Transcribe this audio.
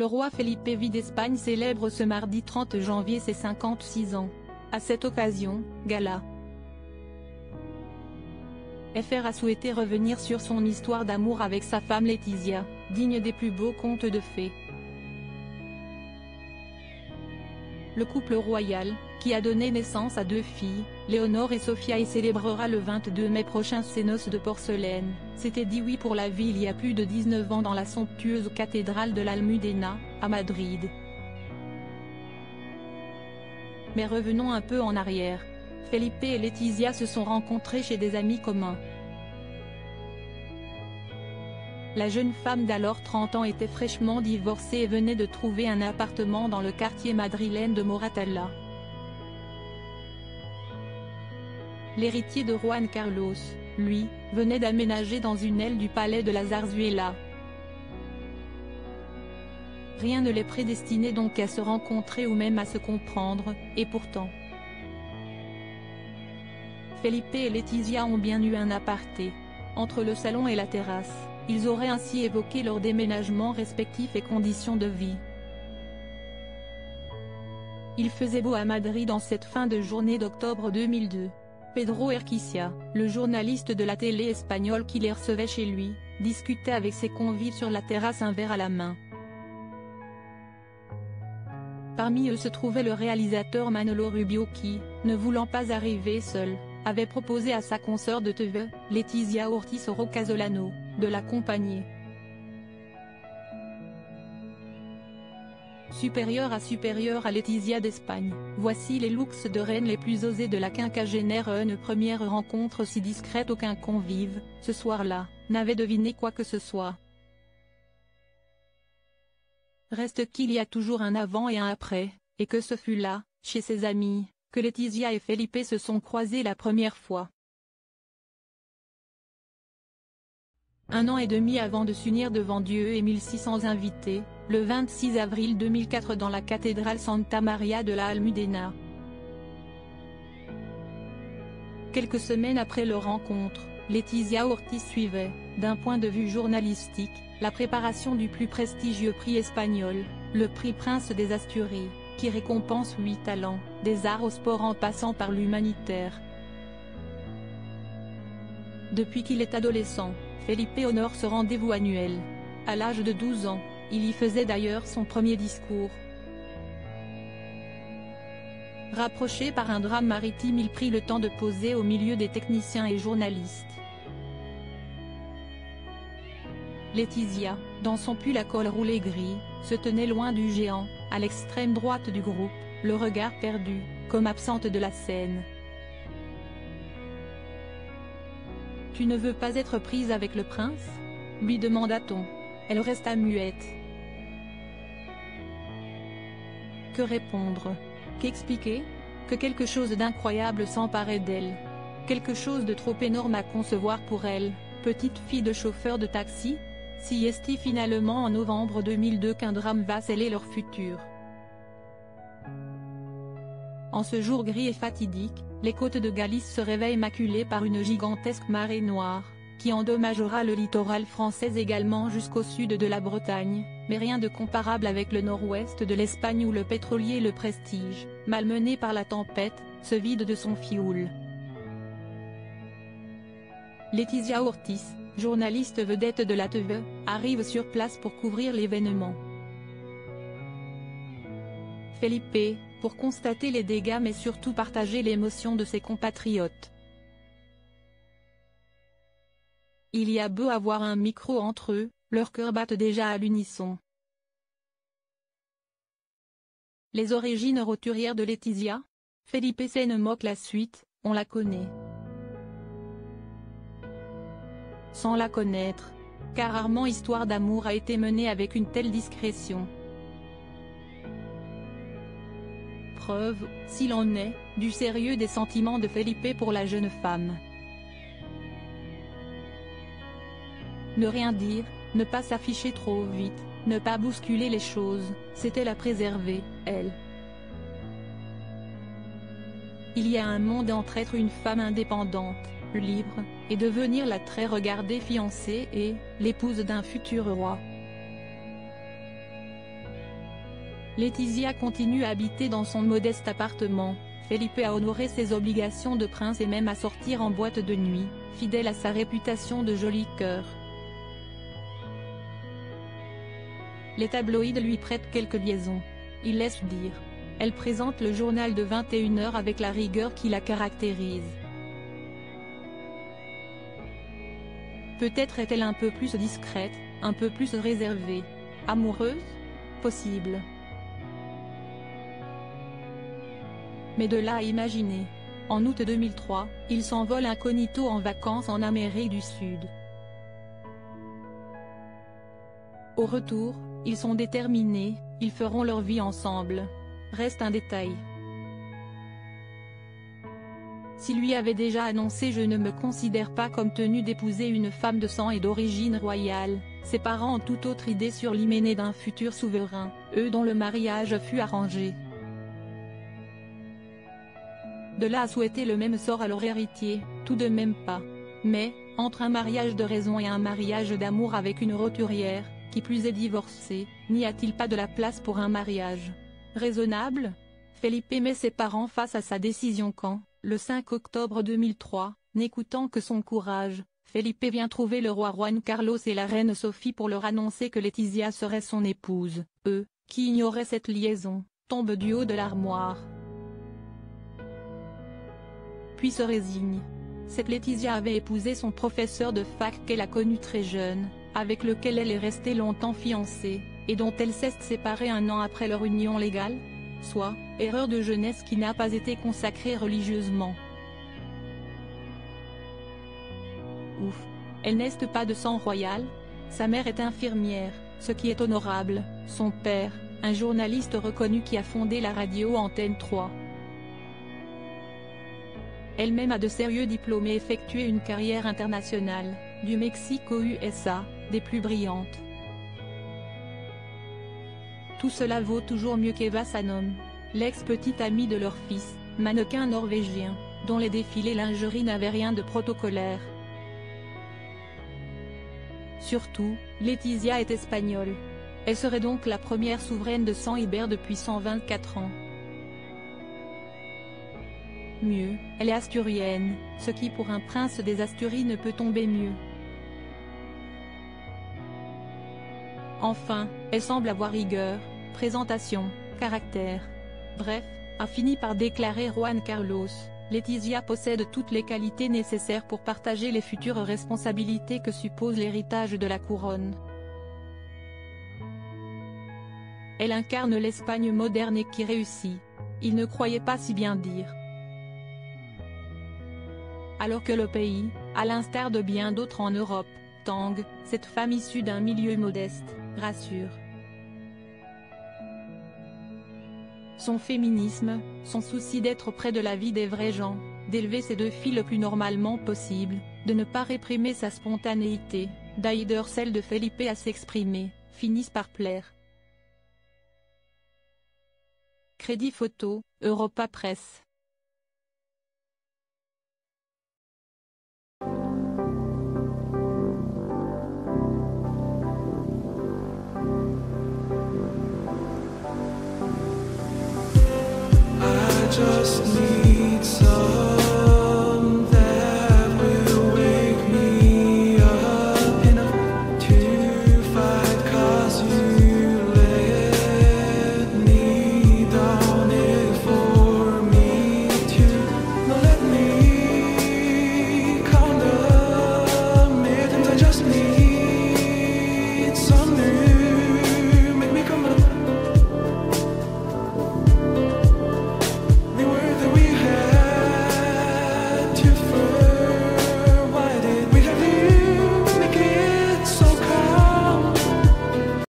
Le roi Felipe VI d'Espagne célèbre ce mardi 30 janvier ses 56 ans. À cette occasion, gala. FR a souhaité revenir sur son histoire d'amour avec sa femme Letizia, digne des plus beaux contes de fées. Le couple royal, qui a donné naissance à 2 filles, Léonore et Sofia, et célébrera le 22 mai prochain ses noces de porcelaine, s'était dit oui pour la vie il y a plus de 19 ans dans la somptueuse cathédrale de l'Almudena, à Madrid. Mais revenons un peu en arrière. Felipe et Letizia se sont rencontrés chez des amis communs. La jeune femme d'alors 30 ans était fraîchement divorcée et venait de trouver un appartement dans le quartier madrilène de Moratalla. L'héritier de Juan Carlos, lui, venait d'aménager dans une aile du palais de la Zarzuela. Rien ne les prédestinait donc à se rencontrer ou même à se comprendre, et pourtant. Felipe et Letizia ont bien eu un aparté. Entre le salon et la terrasse, ils auraient ainsi évoqué leur déménagement respectif et conditions de vie. Il faisait beau à Madrid en cette fin de journée d'octobre 2002. Pedro Erquicia, le journaliste de la télé espagnole qui les recevait chez lui, discutait avec ses convives sur la terrasse un verre à la main. Parmi eux se trouvait le réalisateur Manolo Rubio qui, ne voulant pas arriver seul, avait proposé à sa consoeur de TV, Letizia Ortiz Oro Casolano, de l'accompagner. Supérieure à Letizia d'Espagne, voici les looks de reine les plus osés de la quinquagénaire. Une première rencontre si discrète aucun convive, ce soir-là, n'avait deviné quoi que ce soit. Reste qu'il y a toujours un avant et un après, et que ce fut là, chez ses amis, que Letizia et Felipe se sont croisés la première fois. 1 an et demi avant de s'unir devant Dieu et 1600 invités, le 26 avril 2004 dans la cathédrale Santa Maria de la Almudena. Quelques semaines après leur rencontre, Letizia Ortiz suivait, d'un point de vue journalistique, la préparation du plus prestigieux prix espagnol, le prix Prince des Asturies, qui récompense 8 talents, des arts au sport en passant par l'humanitaire. Depuis qu'il est adolescent, Felipe honore ce rendez-vous annuel. À l'âge de 12 ans, il y faisait d'ailleurs son premier discours. Rapproché par un drame maritime, il prit le temps de poser au milieu des techniciens et journalistes. Letizia, dans son pull à col roulé gris, se tenait loin du géant, à l'extrême droite du groupe, le regard perdu, comme absente de la scène. « Tu ne veux pas être prise avec le prince ?» lui demanda-t-on. Elle resta muette. Que répondre? Qu'expliquer? Que quelque chose d'incroyable s'emparait d'elle. Quelque chose de trop énorme à concevoir pour elle, petite fille de chauffeur de taxi? Si est-il finalement en novembre 2002 qu'un drame va sceller leur futur. En ce jour gris et fatidique, les côtes de Galice se réveillent maculées par une gigantesque marée noire, qui endommagera le littoral français également jusqu'au sud de la Bretagne, mais rien de comparable avec le nord-ouest de l'Espagne où le pétrolier Le Prestige, malmené par la tempête, se vide de son fioul. Letizia Ortiz, journaliste vedette de la TV, arrive sur place pour couvrir l'événement. Felipe, pour constater les dégâts mais surtout partager l'émotion de ses compatriotes. Il y a beau avoir un micro entre eux, leurs cœurs battent déjà à l'unisson. Les origines roturières de Letizia? Felipe ne moque la suite, on la connaît. Sans la connaître, car rarement histoire d'amour a été menée avec une telle discrétion. Preuve, s'il en est, du sérieux des sentiments de Felipe pour la jeune femme. Ne rien dire, ne pas s'afficher trop vite, ne pas bousculer les choses, c'était la préserver, elle. Il y a un monde entre être une femme indépendante, libre, et devenir la très regardée fiancée et l'épouse d'un futur roi. Laetitia continue à habiter dans son modeste appartement. Felipe a honoré ses obligations de prince et même à sortir en boîte de nuit, fidèle à sa réputation de joli cœur. Les tabloïds lui prêtent quelques liaisons. Il laisse dire. Elle présente le journal de 21h avec la rigueur qui la caractérise. Peut-être est-elle un peu plus discrète, un peu plus réservée. Amoureuse ? Possible. Mais de là à imaginer. En août 2003, il s'envole incognito en vacances en Amérique du Sud. Au retour, ils sont déterminés, ils feront leur vie ensemble. Reste un détail. S'il lui avait déjà annoncé « Je ne me considère pas comme tenu d'épouser une femme de sang et d'origine royale », ses parents ont tout autre idée sur l'hyménée d'un futur souverain, eux dont le mariage fut arrangé. De là à souhaiter le même sort à leur héritier, tout de même pas. Mais, entre un mariage de raison et un mariage d'amour avec une roturière, qui plus est divorcée, n'y a-t-il pas de la place pour un mariage raisonnable? Felipe met ses parents face à sa décision quand, le 5 octobre 2003, n'écoutant que son courage, Felipe vient trouver le roi Juan Carlos et la reine Sophie pour leur annoncer que Laetitia serait son épouse. Eux, qui ignoraient cette liaison, tombent du haut de l'armoire. Puis se résignent. Cette Laetitia avait épousé son professeur de fac qu'elle a connu très jeune, avec lequel elle est restée longtemps fiancée, et dont elle s'est séparée un an après leur union légale. Soit, erreur de jeunesse qui n'a pas été consacrée religieusement. Ouf. Elle n'est pas de sang royal. Sa mère est infirmière, ce qui est honorable, son père, un journaliste reconnu qui a fondé la radio Antenne 3. Elle-même a de sérieux diplômes et effectué une carrière internationale, du Mexique aux USA, des plus brillantes. Tout cela vaut toujours mieux qu'Eva Sannom, l'ex-petite amie de leur fils, mannequin norvégien, dont les défilés lingerie n'avaient rien de protocolaire. Surtout, Laetitia est espagnole. Elle serait donc la première souveraine de sang ibère depuis 124 ans. Mieux, elle est asturienne, ce qui pour un prince des Asturies ne peut tomber mieux. Enfin, elle semble avoir rigueur, présentation, caractère. Bref, a fini par déclarer Juan Carlos, Laetitia possède toutes les qualités nécessaires pour partager les futures responsabilités que suppose l'héritage de la couronne. Elle incarne l'Espagne moderne et qui réussit. Il ne croyait pas si bien dire. Alors que le pays, à l'instar de bien d'autres en Europe, tangue, cette femme issue d'un milieu modeste, rassure. Son féminisme, son souci d'être près de la vie des vrais gens, d'élever ses deux filles le plus normalement possible, de ne pas réprimer sa spontanéité, d'ailleurs celle de Felipe à s'exprimer, finissent par plaire. Crédit photo, Europa Presse.